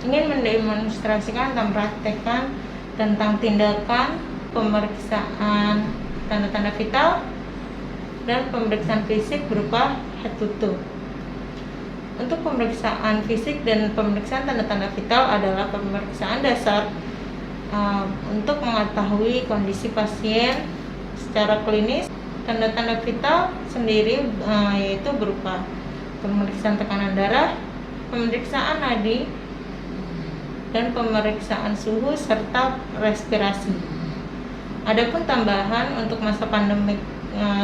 ingin mendemonstrasikan dan mempraktekkan tentang tindakan pemeriksaan tanda-tanda vital dan pemeriksaan fisik berupa head to toe. Untuk pemeriksaan fisik dan pemeriksaan tanda-tanda vital adalah pemeriksaan dasar untuk mengetahui kondisi pasien secara klinis. Tanda-tanda vital sendiri yaitu berupa pemeriksaan tekanan darah, pemeriksaan nadi, dan pemeriksaan suhu serta respirasi. Adapun tambahan untuk masa pandemik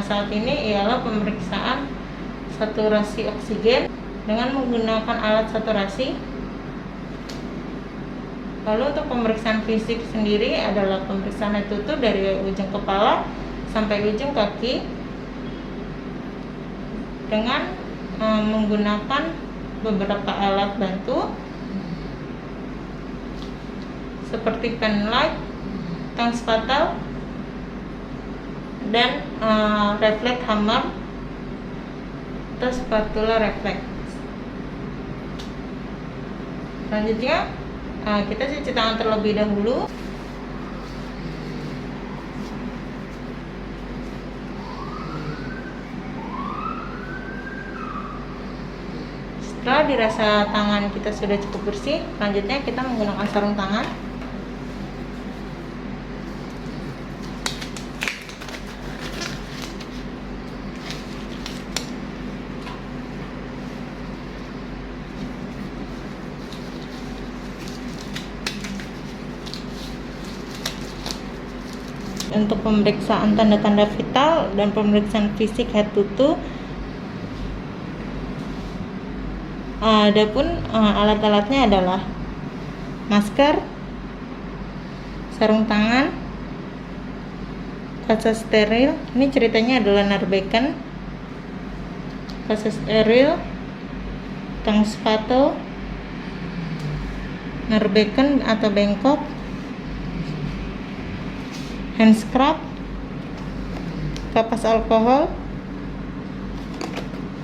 saat ini ialah pemeriksaan saturasi oksigen dengan menggunakan alat saturasi. Lalu untuk pemeriksaan fisik sendiri adalah pemeriksaan head to toe dari ujung kepala sampai ujung kaki dengan menggunakan beberapa alat bantu seperti pen light, tang spatel, dan refleks hammer atau spatula refleks. Selanjutnya kita cuci tangan terlebih dahulu. Setelah dirasa tangan kita sudah cukup bersih, selanjutnya kita menggunakan sarung tangan. Untuk pemeriksaan tanda-tanda vital dan pemeriksaan fisik head to toe, adapun alat-alatnya adalah masker, sarung tangan, kaca steril. Ini ceritanya adalah Narbecan, kaca steril, tang spatel, Narbecan atau bengkok, hand scrub, kapas alkohol,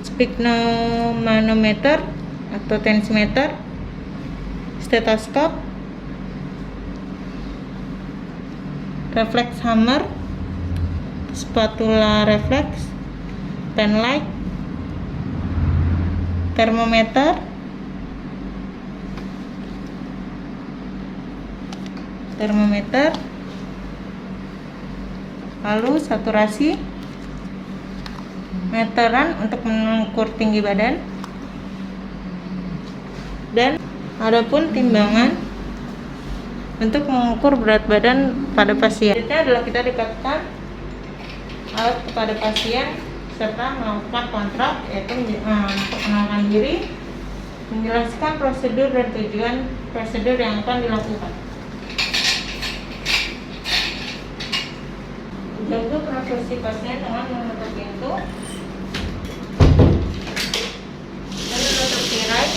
sphygmomanometer atau tensimeter, stetoskop, refleks hammer, spatula refleks, pen light, termometer, lalu saturasi, meteran untuk mengukur tinggi badan, dan adapun timbangan untuk mengukur berat badan pada pasien. Selanjutnya adalah kita dekatkan alat kepada pasien serta melakukan kontrak, yaitu memperkenalkan diri, menjelaskan prosedur dan tujuan prosedur yang akan dilakukan. Jaga privasi pasien dengan menutup pintu dan menutup tirai.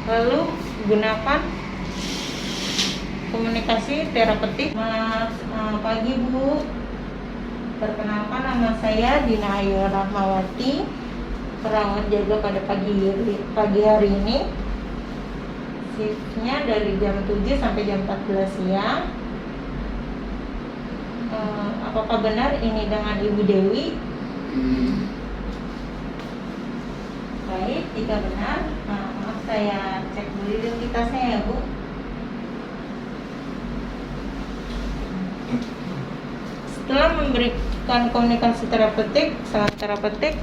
Lalu gunakan komunikasi terapeutik. Pagi Bu, perkenalkan nama saya Dina Ayu Rahmawati, perawat jaga pada pagi hari ini. Shiftnya dari jam 7 sampai jam 14 siang. Apakah benar ini dengan Ibu Dewi? Baik, jika benar, maaf saya cek dulu identitasnya ya Bu. Setelah memberikan komunikasi terapeutik, salah terapeutik,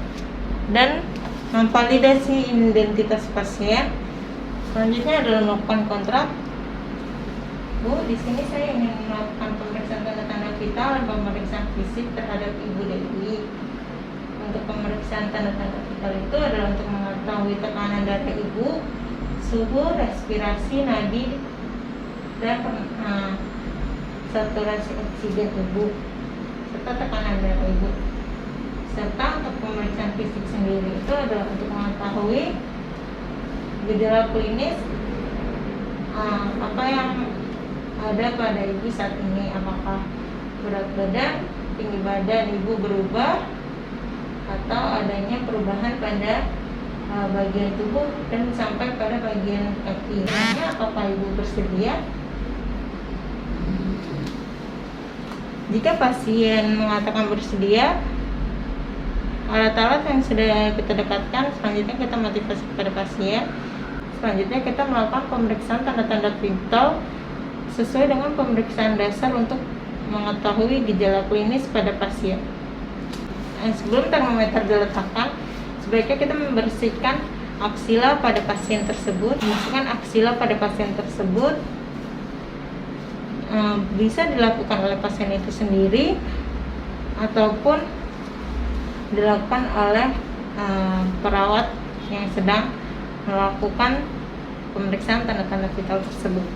dan memvalidasi identitas pasien, selanjutnya adalah melakukan kontrak. Bu, di sini saya ingin melakukan pemeriksaan tanda-tanda vital dan pemeriksaan fisik terhadap Ibu Dewi. Untuk pemeriksaan tanda-tanda vital itu adalah untuk mengetahui tekanan darah Ibu, suhu, respirasi, nadi, dan saturasi oksigen Ibu, serta tekanan darah Ibu. Serta untuk pemeriksaan fisik sendiri itu adalah untuk mengetahui gejala klinis apa yang ada pada Ibu saat ini, apakah berat badan, tinggi badan Ibu berubah atau adanya perubahan pada bagian tubuh dan sampai pada bagian kaki. Apakah ibu bersedia? Jika pasien mengatakan bersedia, alat-alat yang sudah kita dekatkan, selanjutnya kita motivasi kepada pasien. Selanjutnya kita melakukan pemeriksaan tanda-tanda vital sesuai dengan pemeriksaan dasar untuk mengetahui gejala klinis pada pasien. Sebelum termometer diletakkan, sebaiknya kita membersihkan aksila pada pasien tersebut. Membersihkan aksila pada pasien tersebut bisa dilakukan oleh pasien itu sendiri ataupun dilakukan oleh perawat yang sedang melakukan pemeriksaan tanda-tanda vital tersebut.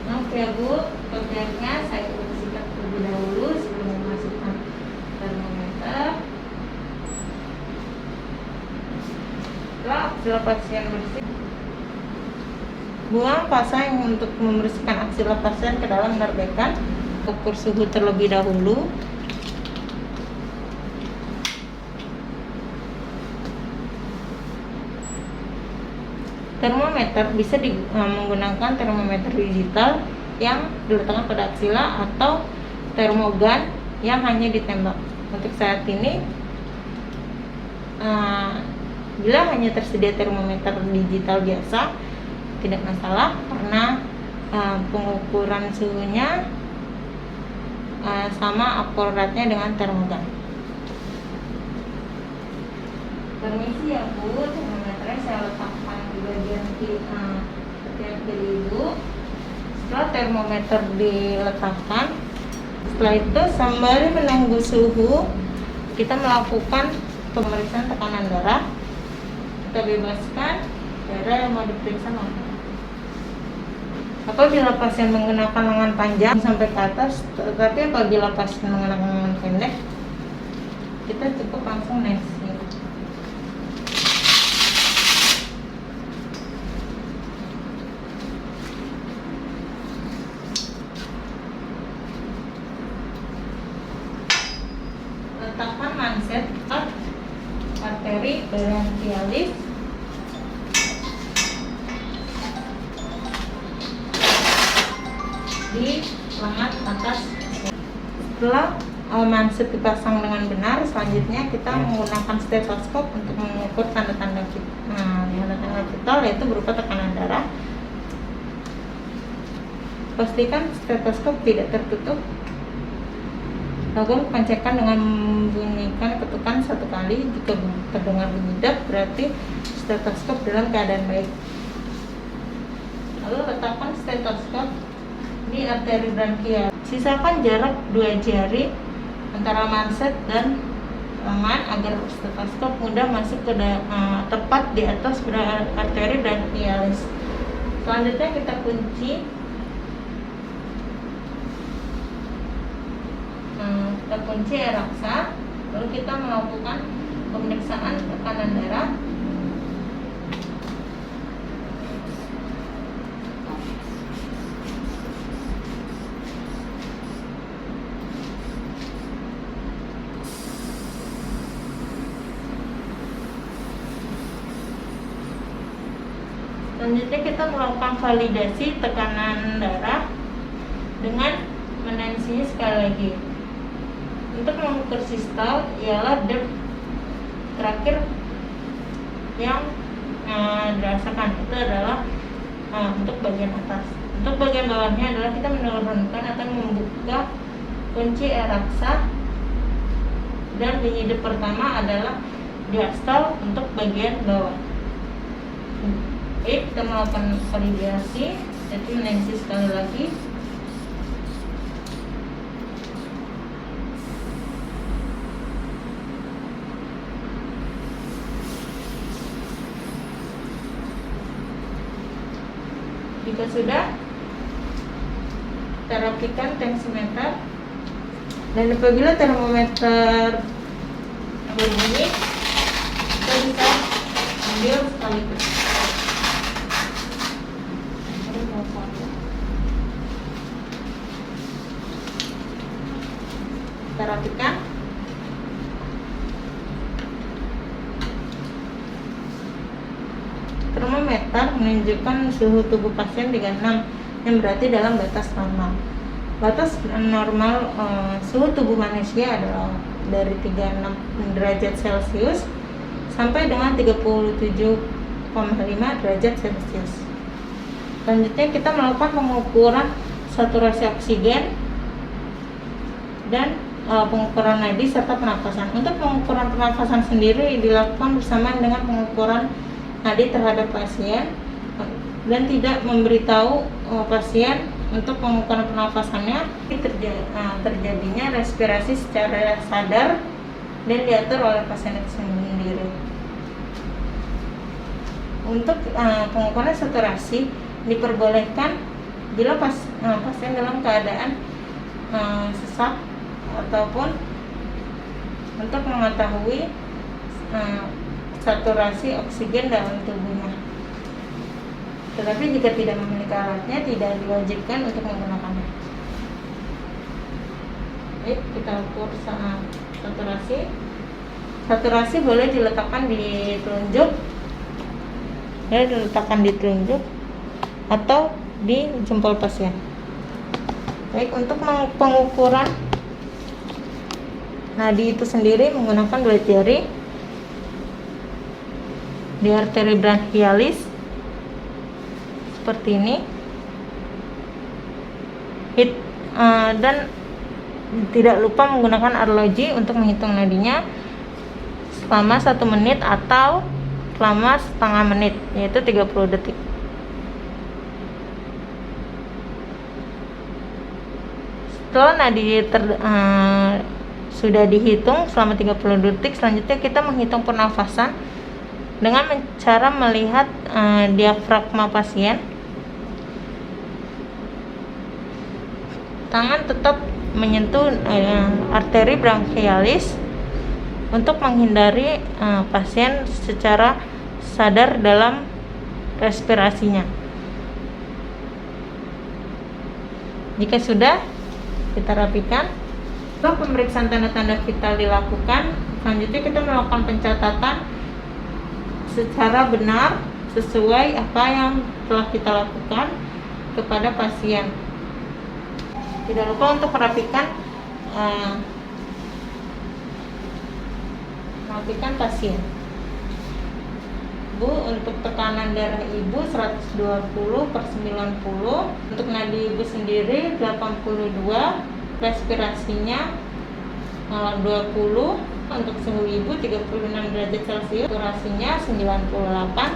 Oke Bu, konkretnya saya bersihkan terlebih dahulu sebelum memasukkan termometer. Setelah pasien bersih, buang pasta yang untuk membersihkan aksila pasien ke dalam darbekan. Ukur suhu terlebih dahulu. Termometer bisa menggunakan termometer digital yang diletakkan pada aksila atau termogan yang hanya ditembak. Untuk saat ini, bila hanya tersedia termometer digital biasa, tidak masalah karena pengukuran suhunya sama akuratnya dengan termogan. Permisi ya Bu, termometernya saya letakkan di bagian ketiak kiri Ibu. Setelah termometer diletakkan, setelah itu sembari menunggu suhu, kita melakukan pemeriksaan tekanan darah. Kita bebaskan darah yang mau diperiksa mana. Apabila pasien menggunakan lengan panjang sampai ke atas, tetapi apabila pasien menggunakan lengan pendek, kita cukup langsung nasi. Letakkan manset arteri branchialis di lengan atas. Setelah manset dipasang dengan benar, selanjutnya kita menggunakan stetoskop untuk mengukur tanda-tanda vital, yaitu berupa tekanan darah. Pastikan stetoskop tidak tertutup. Lakukan pengecekan dengan membunyikan ketukan 1 kali. Jika terdengar bunyi dap, berarti stetoskop dalam keadaan baik. Lalu letakkan stetoskop di arteri branchial. Sisakan jarak 2 jari antara manset dan lengan agar stetoskop mudah masuk ke tepat di atas arteri branchialis. Selanjutnya kita kunci. Kita kunci raksa, lalu kita melakukan pemeriksaan tekanan darah. Selanjutnya kita melakukan validasi tekanan darah dengan menensinya sekali lagi. Untuk mengukur sistol ialah dep terakhir yang dirasakan, itu adalah untuk bagian atas. Untuk bagian bawahnya adalah kita menurunkan atau membuka kunci raksa, dan bunyi dep pertama adalah diastol untuk bagian bawah. Kita melakukan validasi, yaitu menensi sekali lagi. Jika sudah, kita rapikan tensimeter, dan apabila termometer berbunyi, kita bisa ambil sekaligus. meter menunjukkan suhu tubuh pasien 36, yang berarti dalam batas normal. Batas normal suhu tubuh manusia adalah dari 36 derajat Celcius sampai dengan 37,5 derajat Celcius. Selanjutnya kita melakukan pengukuran saturasi oksigen dan pengukuran nadi serta pernafasan. Untuk pengukuran pernafasan sendiri dilakukan bersamaan dengan pengukuran nadi terhadap pasien dan tidak memberitahu pasien untuk pengukuran pernafasannya. Terjadinya respirasi secara sadar dan diatur oleh pasien itu sendiri. Untuk pengukuran saturasi diperbolehkan bila pasien dalam keadaan sesak ataupun untuk mengetahui saturasi oksigen dalam tubuhnya. Tetapi jika tidak memiliki alatnya, tidak diwajibkan untuk menggunakannya. Baik, kita ukur saturasi. Saturasi boleh diletakkan di telunjuk, atau di jempol pasien. Baik, untuk pengukuran nadi itu sendiri menggunakan 2 jari di arteri brachialis seperti ini. Dan tidak lupa menggunakan arloji untuk menghitung nadinya selama 1 menit atau selama setengah menit, yaitu 30 detik. Setelah nadi sudah dihitung selama 30 detik, selanjutnya kita menghitung pernafasan dengan cara melihat diafragma pasien. Tangan tetap menyentuh arteri brachialis untuk menghindari pasien secara sadar dalam respirasinya. Jika sudah, kita rapikan. Setelah pemeriksaan tanda-tanda vital dilakukan, selanjutnya kita melakukan pencatatan secara benar sesuai apa yang telah kita lakukan kepada pasien. Tidak lupa untuk merapikan pasien. Bu, untuk tekanan darah ibu 120/90, untuk nadi ibu sendiri 82, respirasinya 20, untuk suhu ibu 36 derajat Celcius, saturasinya 98,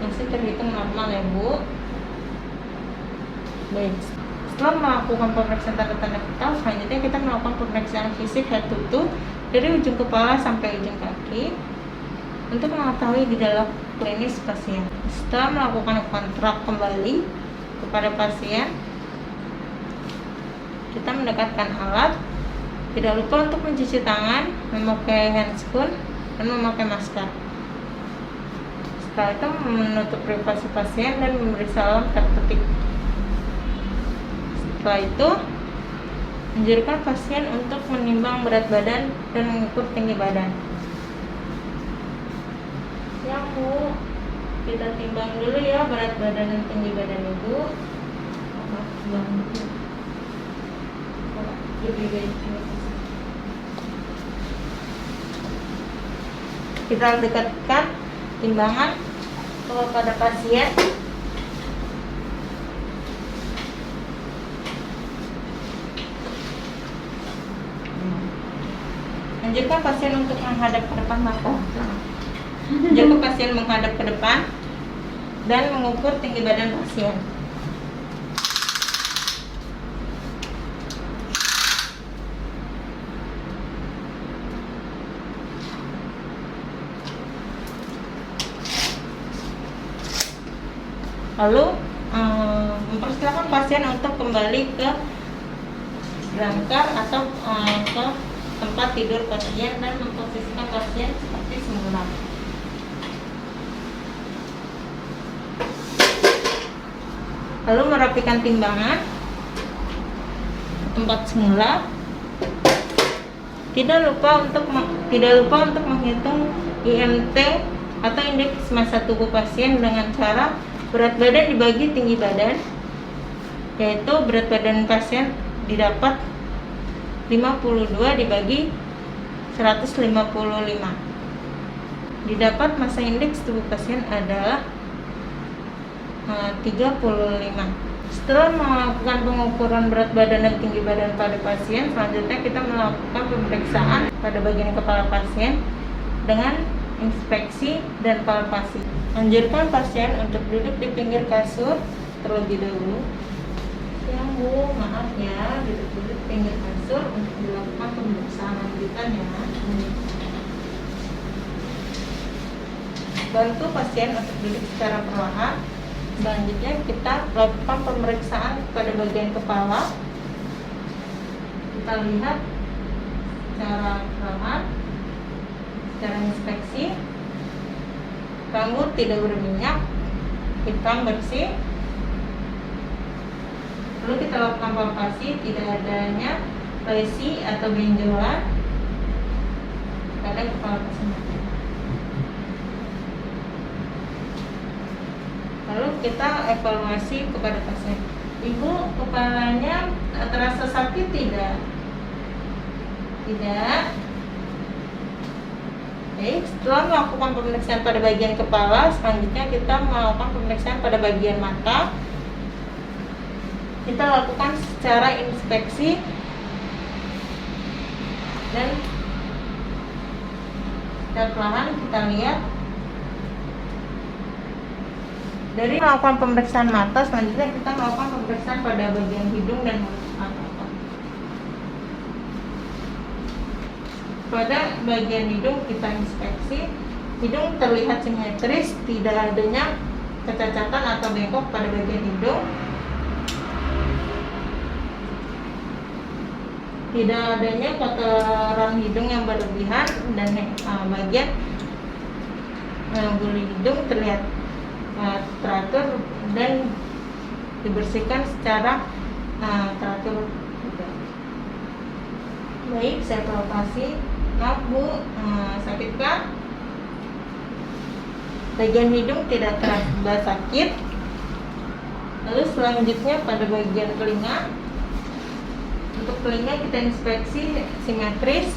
masih terhitung normal ya Bu. Baik, setelah melakukan pemeriksaan tanda-tanda vital, selanjutnya kita melakukan pemeriksaan fisik head to toe dari ujung kepala sampai ujung kaki untuk mengetahui gejala klinis pasien. Setelah melakukan kontrak kembali kepada pasien, kita mendekatkan alat. Tidak lupa untuk mencuci tangan, memakai handscoon, dan memakai masker. Setelah itu menutup privasi pasien dan memeriksa alam terketik. Setelah itu anjurkan pasien untuk menimbang berat badan dan mengukur tinggi badan. Ya Bu, kita timbang dulu ya berat badan dan tinggi badan Ibu. Kita dekatkan timbangan kepada pasien. Anjurkan pasien untuk menghadap ke depan mata. Anjurkan pasien menghadap ke depan dan mengukur tinggi badan pasien. Lalu mempersilakan pasien untuk kembali ke berangkar atau ke tempat tidur pasien dan memposisikan pasien seperti semula. Lalu merapikan timbangan ke tempat semula. Tidak lupa untuk menghitung IMT atau indeks massa tubuh pasien dengan cara berat badan dibagi tinggi badan, yaitu berat badan pasien didapat 52 dibagi 155. Didapat massa indeks tubuh pasien adalah 35. Setelah melakukan pengukuran berat badan dan tinggi badan pada pasien, selanjutnya kita melakukan pemeriksaan pada bagian kepala pasien dengan inspeksi dan palpasi. Anjurkan pasien untuk duduk di pinggir kasur terlebih dahulu. Yang Bu, maaf ya, duduk di pinggir kasur untuk dilakukan pemeriksaan lanjutan ya. Bantu pasien untuk duduk secara perlahan. Selanjutnya kita lakukan pemeriksaan pada bagian kepala. Kita lihat secara perlahan, secara inspeksi. Rambut tidak berminyak, hitam bersih. Lalu kita lakukan palpasi, tidak adanya lesi atau benjolan pada kepala pasien. Lalu kita evaluasi kepada pasien. Ibu, kepalanya terasa sakit tidak? Tidak. Oke, setelah melakukan pemeriksaan pada bagian kepala, selanjutnya kita melakukan pemeriksaan pada bagian mata. Kita lakukan secara inspeksi dan secara perlahan kita lihat. Dari melakukan pemeriksaan mata, selanjutnya kita melakukan pemeriksaan pada bagian hidung dan mata. Pada bagian hidung kita inspeksi. Hidung terlihat simetris, tidak adanya kecacatan atau bengkok pada bagian hidung. Tidak adanya kotoran hidung yang berlebihan dan bagian bulu hidung terlihat teratur dan dibersihkan secara teratur. Baik, saya palpasi. Maaf Bu, sakitkah? Bagian hidung tidak terasa sakit. Lalu selanjutnya pada bagian telinga. Untuk telinga kita inspeksi simetris.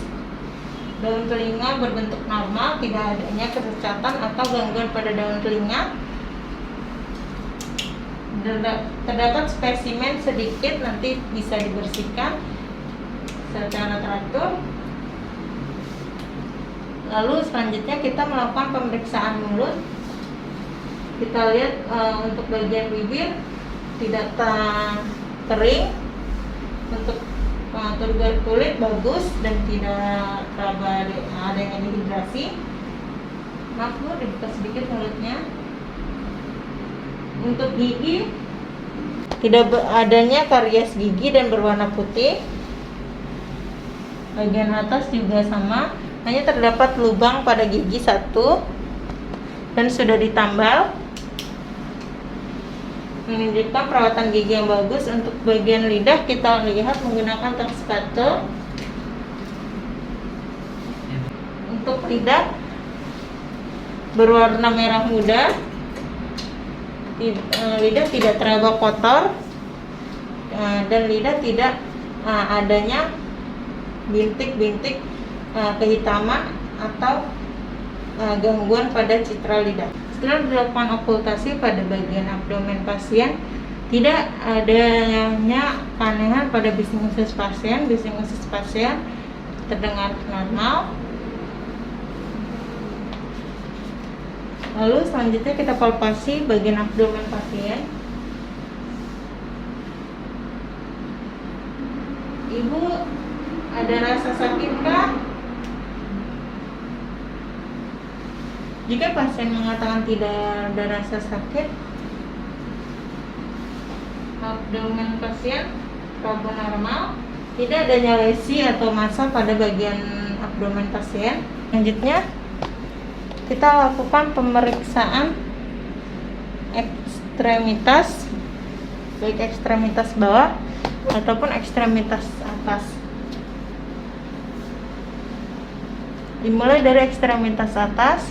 Daun telinga berbentuk normal, tidak adanya kecacatan atau gangguan pada daun telinga. Terdapat spesimen sedikit, nanti bisa dibersihkan secara teratur. Lalu selanjutnya kita melakukan pemeriksaan mulut. Kita lihat untuk bagian bibir tidak kering, untuk turgor kulit bagus dan tidak adanya dehidrasi. Maaf Bu, dibuka sedikit mulutnya. Untuk gigi tidak adanya karies gigi dan berwarna putih. Bagian atas juga sama, hanya terdapat lubang pada gigi 1 dan sudah ditambal, menunjukkan perawatan gigi yang bagus. Untuk bagian lidah kita lihat menggunakan terskate. Untuk lidah berwarna merah muda, lidah tidak teraba kotor, dan lidah tidak adanya bintik-bintik kehitaman atau gangguan pada citra lidah. Setelah dilakukan okultasi pada bagian abdomen pasien, tidak adanya keanehan pada bising usus pasien. Bising usus pasien terdengar normal. Lalu selanjutnya kita palpasi bagian abdomen pasien. Ibu, ada rasa sakitkah? Jika pasien mengatakan tidak ada rasa sakit, abdomen pasien teraba normal, tidak adanya lesi atau massa pada bagian abdomen pasien. Selanjutnya kita lakukan pemeriksaan ekstremitas, baik ekstremitas bawah ataupun ekstremitas atas. Dimulai dari ekstremitas atas.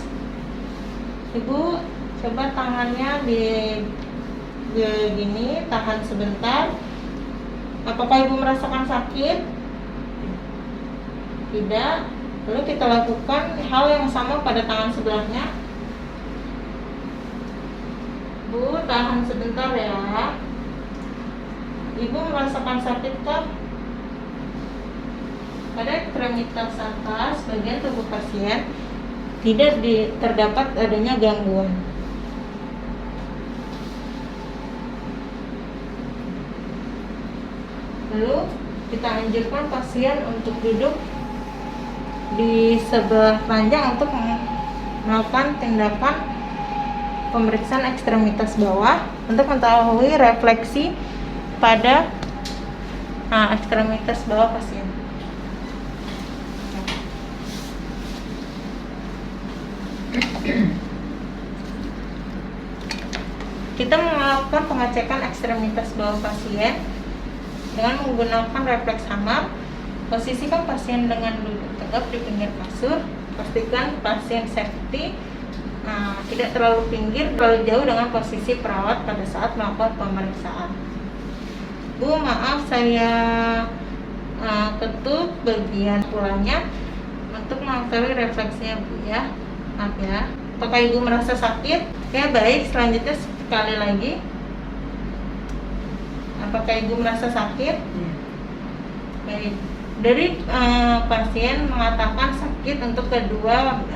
Ibu coba tangannya di gini, tahan sebentar. Apakah ibu merasakan sakit? Tidak. Lalu kita lakukan hal yang sama pada tangan sebelahnya. Bu, tahan sebentar ya. Ibu merasakan sakit kah? Pada ekstremitas atas bagian tubuh pasien tidak terdapat adanya gangguan. Lalu kita anjurkan pasien untuk duduk di sebelah panjang untuk melakukan tindakan pemeriksaan ekstremitas bawah untuk mengetahui refleksi pada ekstremitas bawah pasien. Kita melakukan pengecekan ekstremitas bawah pasien dengan menggunakan refleks hammer. Posisikan pasien dengan duduk tegap di pinggir kasur. Pastikan pasien safety, tidak terlalu pinggir, terlalu jauh dengan posisi perawat pada saat melakukan pemeriksaan. Bu, maaf saya ketuk bagian tulangnya untuk mengetahui refleksinya, Bu ya. Maaf ya. Apakah ibu merasa sakit? Ya baik, selanjutnya sekali lagi. Apakah ibu merasa sakit? Baik. Dari pasien mengatakan sakit untuk kedua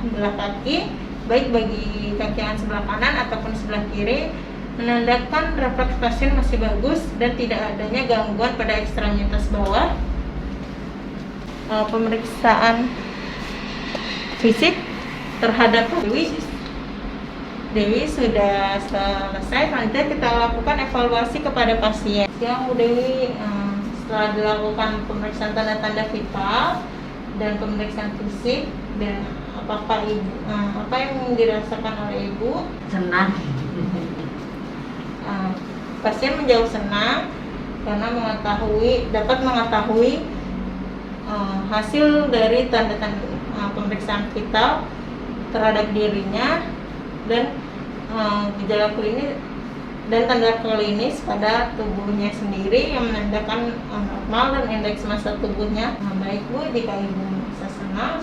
belah kaki, baik bagi kaki yang sebelah kanan ataupun sebelah kiri, menandakan refleks pasien masih bagus dan tidak adanya gangguan pada ekstremitas bawah. Pemeriksaan fisik terhadap Dewi sudah selesai. Selanjutnya kita lakukan evaluasi kepada pasien. Yang Dewi setelah dilakukan pemeriksaan tanda-tanda vital dan pemeriksaan fisik, dan apakah ibu apa yang dirasakan oleh ibu? Senang. Pasien menjawab senang karena dapat mengetahui hasil dari tanda-tanda pemeriksaan vital terhadap dirinya dan gejala klinis dan tanda klinis pada tubuhnya sendiri yang menandakan normal dan indeks massa tubuhnya. Baik Bu, jika ibu merasa senang,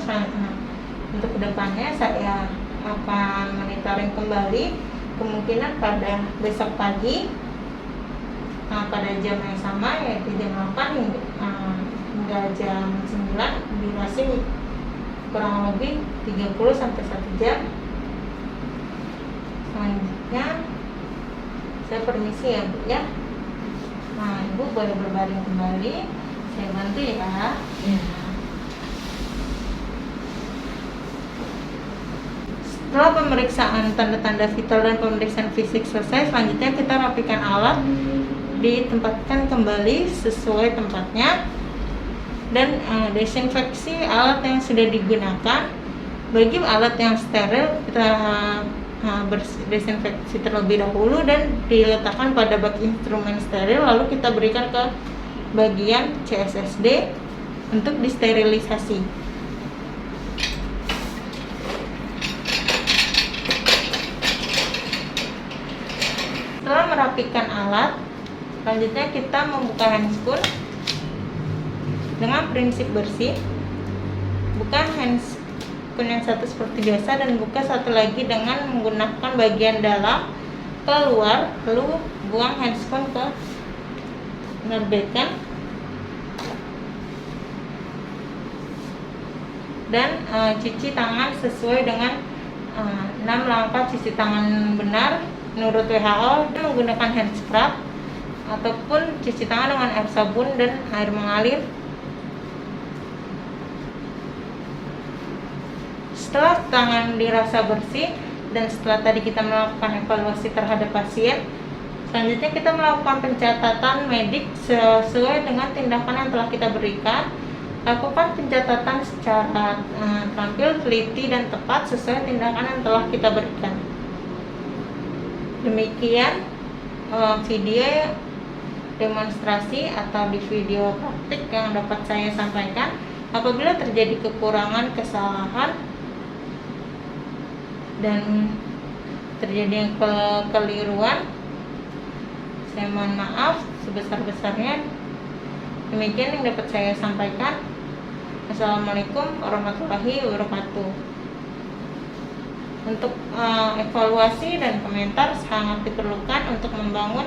untuk kedepannya saya akan monitoring kembali, kemungkinan pada besok pagi pada jam yang sama, yaitu jam 8 hingga jam 9, durasi kurang lebih 30 sampai 1 jam. Selanjutnya saya permisi ya Bu ya. Ibu boleh berbaring kembali, saya bantu ya. Setelah pemeriksaan tanda-tanda vital dan pemeriksaan fisik selesai, selanjutnya kita rapikan alat, ditempatkan kembali sesuai tempatnya, dan desinfeksi alat yang sudah digunakan. Bagi alat yang steril, kita berdesinfeksi terlebih dahulu dan diletakkan pada bak instrumen steril, lalu kita berikan ke bagian CSSD untuk disterilisasi. Setelah merapikan alat, selanjutnya kita membuka handscoon dengan prinsip bersih. Buka handscoon yang satu seperti biasa dan buka satu lagi dengan menggunakan bagian dalam keluar, lalu buang handscoon ke penerbitan dan cuci tangan sesuai dengan 6 langkah cuci tangan benar menurut WHO, dan menggunakan hand scrub ataupun cuci tangan dengan air sabun dan air mengalir. Setelah tangan dirasa bersih dan setelah tadi kita melakukan evaluasi terhadap pasien, selanjutnya kita melakukan pencatatan medik sesuai dengan tindakan yang telah kita berikan. Lakukan pencatatan secara terampil, teliti, dan tepat sesuai tindakan yang telah kita berikan. Demikian video demonstrasi atau di video praktik yang dapat saya sampaikan. Apabila terjadi kekurangan, kesalahan, dan terjadi kekeliruan, saya mohon maaf sebesar-besarnya. Demikian yang dapat saya sampaikan. Assalamualaikum warahmatullahi wabarakatuh. Untuk evaluasi dan komentar sangat diperlukan untuk membangun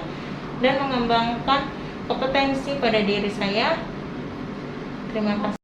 dan mengembangkan kompetensi pada diri saya. Terima kasih.